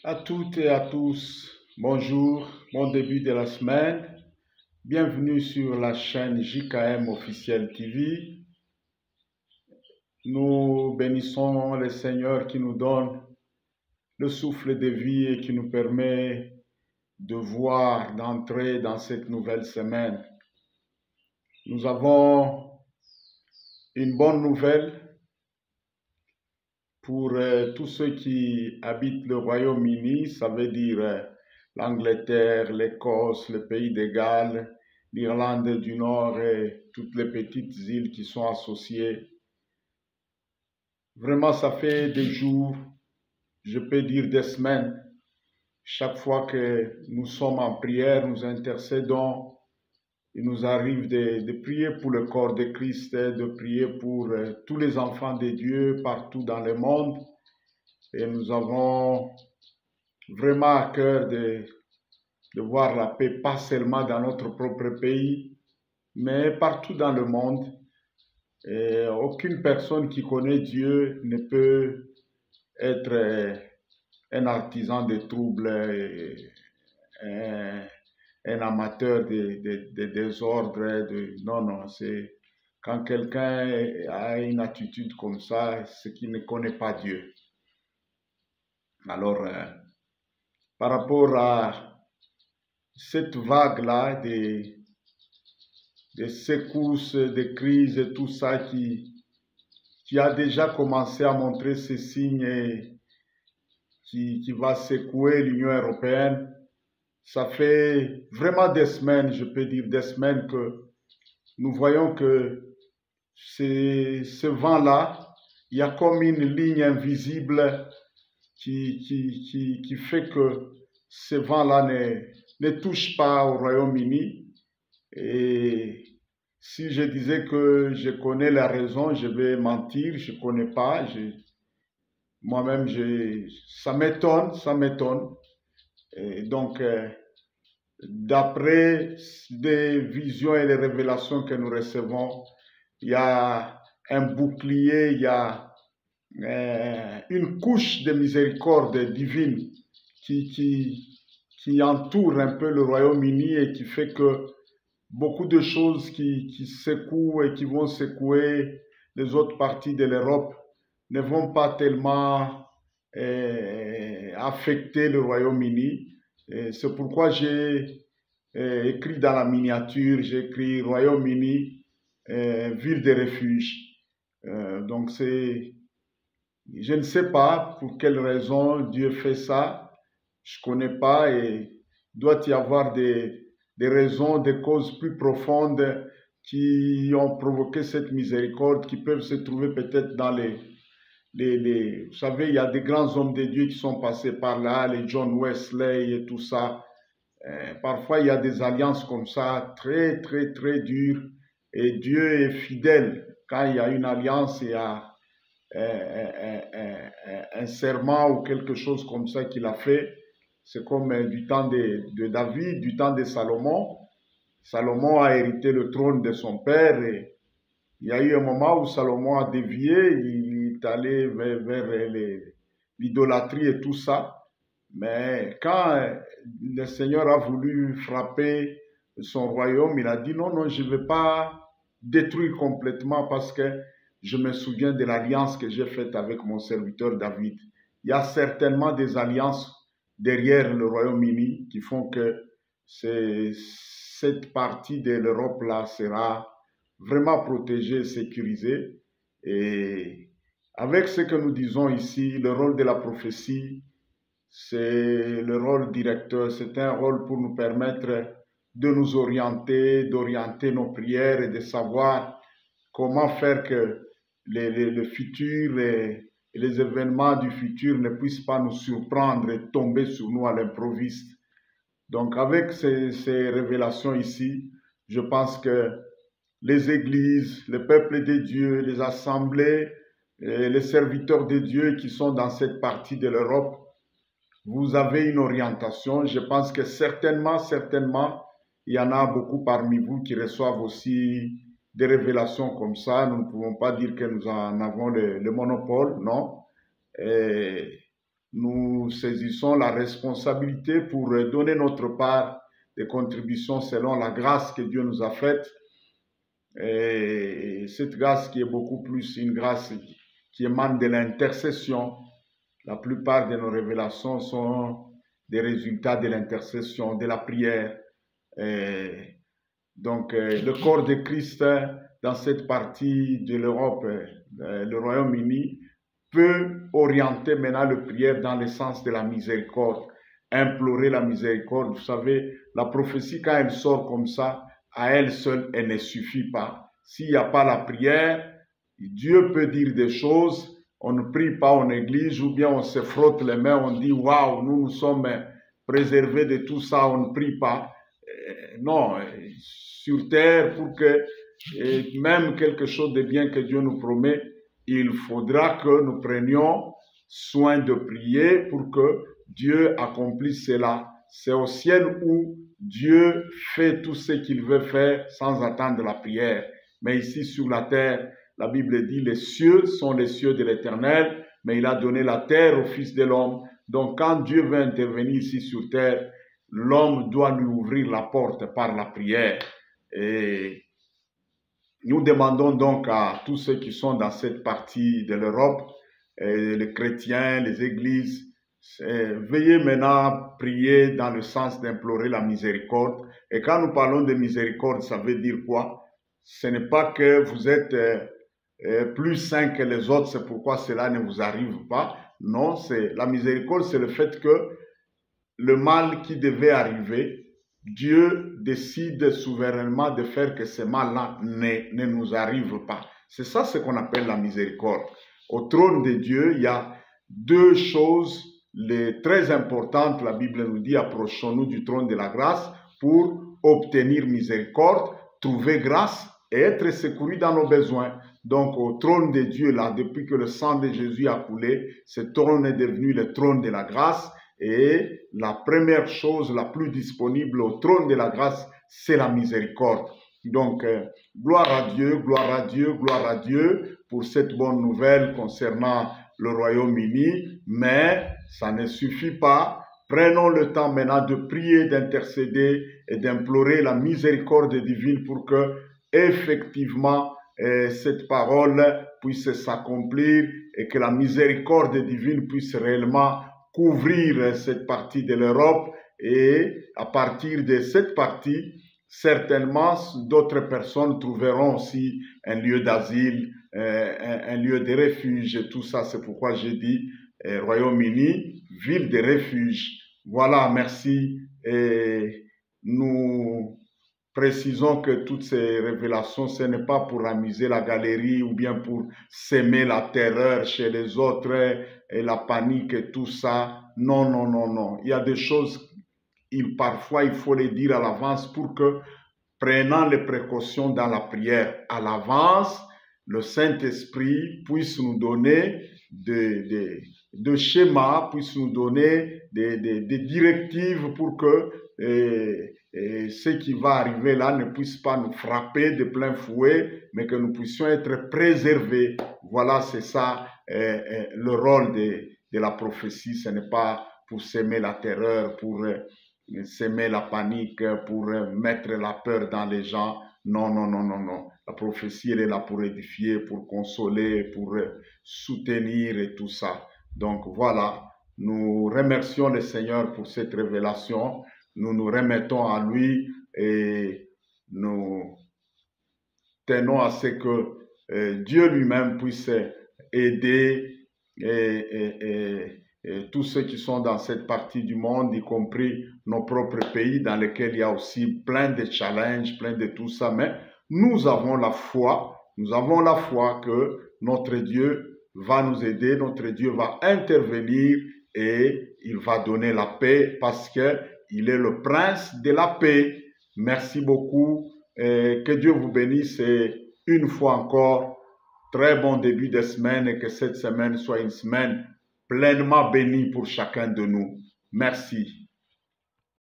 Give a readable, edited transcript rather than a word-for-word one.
À toutes et à tous, bonjour, bon début de la semaine. Bienvenue sur la chaîne JKM Officiel TV. Nous bénissons le Seigneur qui nous donne le souffle de vie et qui nous permet de voir, d'entrer dans cette nouvelle semaine. Nous avons une bonne nouvelle pour tous ceux qui habitent le Royaume-Uni, ça veut dire l'Angleterre, l'Écosse, le Pays de Galles, l'Irlande du Nord et toutes les petites îles qui sont associées. Vraiment, ça fait des jours, je peux dire des semaines. Chaque fois que nous sommes en prière, nous intercédons. Il nous arrive de prier pour le corps de Christ, de prier pour tous les enfants de Dieu partout dans le monde. Et nous avons vraiment à cœur de voir la paix, pas seulement dans notre propre pays, mais partout dans le monde. Et aucune personne qui connaît Dieu ne peut être un artisan de troubles, un amateur de désordre. Non, non, c'est quand quelqu'un a une attitude comme ça, c'est qu'il ne connaît pas Dieu. Alors, par rapport à cette vague-là de secousses, de crises et tout ça qui a déjà commencé à montrer ses signes et qui va secouer l'Union européenne, ça fait vraiment des semaines, je peux dire des semaines que nous voyons que ce vent-là, il y a comme une ligne invisible qui fait que ce vent-là ne touche pas au Royaume-Uni. Et si je disais que je connais la raison, je vais mentir, je ne connais pas. Moi-même, ça m'étonne. Et donc, d'après des visions et les révélations que nous recevons, il y a un bouclier, il y a une couche de miséricorde divine qui entoure un peu le Royaume-Uni et qui fait que beaucoup de choses qui secouent et qui vont secouer les autres parties de l'Europe ne vont pas tellement affecter le Royaume-Uni. C'est pourquoi j'ai écrit dans la miniature, j'ai écrit Royaume-Uni, ville de refuge. Donc je ne sais pas pour quelle raison Dieu fait ça. Je ne connais pas et il doit y avoir des raisons, des causes plus profondes qui ont provoqué cette miséricorde, qui peuvent se trouver peut-être dans vous savez, il y a des grands hommes de Dieu qui sont passés par là, les John Wesley et tout ça. Parfois, il y a des alliances comme ça, très, très, très dures. Et Dieu est fidèle. Quand il y a une alliance, il y a un serment ou quelque chose comme ça qu'il a fait. C'est comme du temps de David, du temps de Salomon. Salomon a hérité le trône de son père et il y a eu un moment où Salomon a dévié, il est allé vers l'idolâtrie et tout ça. Mais quand le Seigneur a voulu frapper son royaume, il a dit non, non, je ne vais pas détruire complètement parce que je me souviens de l'alliance que j'ai faite avec mon serviteur David. Il y a certainement des alliances derrière le Royaume-Uni qui font que cette partie de l'Europe-là sera vraiment protégée, sécurisée. Et avec ce que nous disons ici, le rôle de la prophétie, c'est le rôle directeur, c'est un rôle pour nous permettre de nous orienter, d'orienter nos prières et de savoir comment faire que le futur et les événements du futur ne puissent pas nous surprendre et tomber sur nous à l'improviste. Donc avec ces révélations ici, je pense que les églises, le peuple de Dieu, les assemblées, et les serviteurs de Dieu qui sont dans cette partie de l'Europe, vous avez une orientation. Je pense que certainement, il y en a beaucoup parmi vous qui reçoivent aussi des révélations comme ça. Nous ne pouvons pas dire que nous en avons le monopole, non. Et nous saisissons la responsabilité pour donner notre part des contributions selon la grâce que Dieu nous a faite. Et cette grâce qui est beaucoup plus une grâce qui émane de l'intercession. La plupart de nos révélations sont des résultats de l'intercession, de la prière. Donc, le corps de Christ dans cette partie de l'Europe, le Royaume-Uni, peut orienter maintenant la prière dans le sens de la miséricorde, implorer la miséricorde. Vous savez, la prophétie, quand elle sort comme ça, à elle seule, elle ne suffit pas. S'il n'y a pas la prière, Dieu peut dire des choses, on ne prie pas en église, ou bien on se frotte les mains, on dit « Waouh, nous sommes préservés de tout ça, on ne prie pas ». Non, sur terre, pour que même quelque chose de bien que Dieu nous promet, il faudra que nous prenions soin de prier pour que Dieu accomplisse cela. C'est au ciel où Dieu fait tout ce qu'il veut faire sans attendre la prière. Mais ici sur la terre, la Bible dit les cieux sont les cieux de l'Éternel, mais il a donné la terre au Fils de l'homme. Donc quand Dieu veut intervenir ici sur terre, l'homme doit lui ouvrir la porte par la prière. Et nous demandons donc à tous ceux qui sont dans cette partie de l'Europe, les chrétiens, les églises, veuillez maintenant prier dans le sens d'implorer la miséricorde. Et quand nous parlons de miséricorde, ça veut dire quoi? Ce n'est pas que vous êtes plus saints que les autres, c'est pourquoi cela ne vous arrive pas. Non, la miséricorde, c'est le fait que le mal qui devait arriver, Dieu décide souverainement de faire que ce mal-là ne nous arrive pas. C'est ça ce qu'on appelle la miséricorde. Au trône de Dieu, il y a deux choses très importantes. La Bible nous dit, approchons-nous du trône de la grâce pour obtenir miséricorde, trouver grâce et être secourus dans nos besoins. Donc au trône de Dieu, là, depuis que le sang de Jésus a coulé, ce trône est devenu le trône de la grâce. Et la première chose la plus disponible au trône de la grâce, c'est la miséricorde. Donc, gloire à Dieu, gloire à Dieu, gloire à Dieu pour cette bonne nouvelle concernant le Royaume-Uni. Mais ça ne suffit pas. Prenons le temps maintenant de prier, d'intercéder et d'implorer la miséricorde divine pour que, effectivement, cette parole puisse s'accomplir et que la miséricorde divine puisse réellement couvrir cette partie de l'Europe, et à partir de cette partie, certainement d'autres personnes trouveront aussi un lieu d'asile, un lieu de refuge, et tout ça. C'est pourquoi j'ai dit Royaume-Uni, ville de refuge. Voilà, merci. Et nous précisons que toutes ces révélations, ce n'est pas pour amuser la galerie ou bien pour semer la terreur chez les autres et la panique et tout ça. Non, non, non, non. Il y a des choses, parfois il faut les dire à l'avance pour que, prenant les précautions dans la prière à l'avance, le Saint-Esprit puisse nous donner des schémas, puisse nous donner des directives pour que ce qui va arriver là ne puisse pas nous frapper de plein fouet, mais que nous puissions être préservés. Voilà, c'est ça le rôle de la prophétie. Ce n'est pas pour semer la terreur, pour semer la panique, pour mettre la peur dans les gens. Non, non, non, non, non. La prophétie, elle est là pour édifier, pour consoler, pour soutenir et tout ça. Donc voilà, nous remercions le Seigneur pour cette révélation. Nous nous remettons à lui et nous tenons à ce que Dieu lui-même puisse aider et tous ceux qui sont dans cette partie du monde, y compris nos propres pays dans lesquels il y a aussi plein de challenges, plein de tout ça. Mais nous avons la foi que notre Dieu va nous aider, notre Dieu va intervenir et il va donner la paix parce qu'il est le prince de la paix. Merci beaucoup. Que Dieu vous bénisse et une fois encore, très bon début de semaine et que cette semaine soit une semaine pleinement bénie pour chacun de nous. Merci.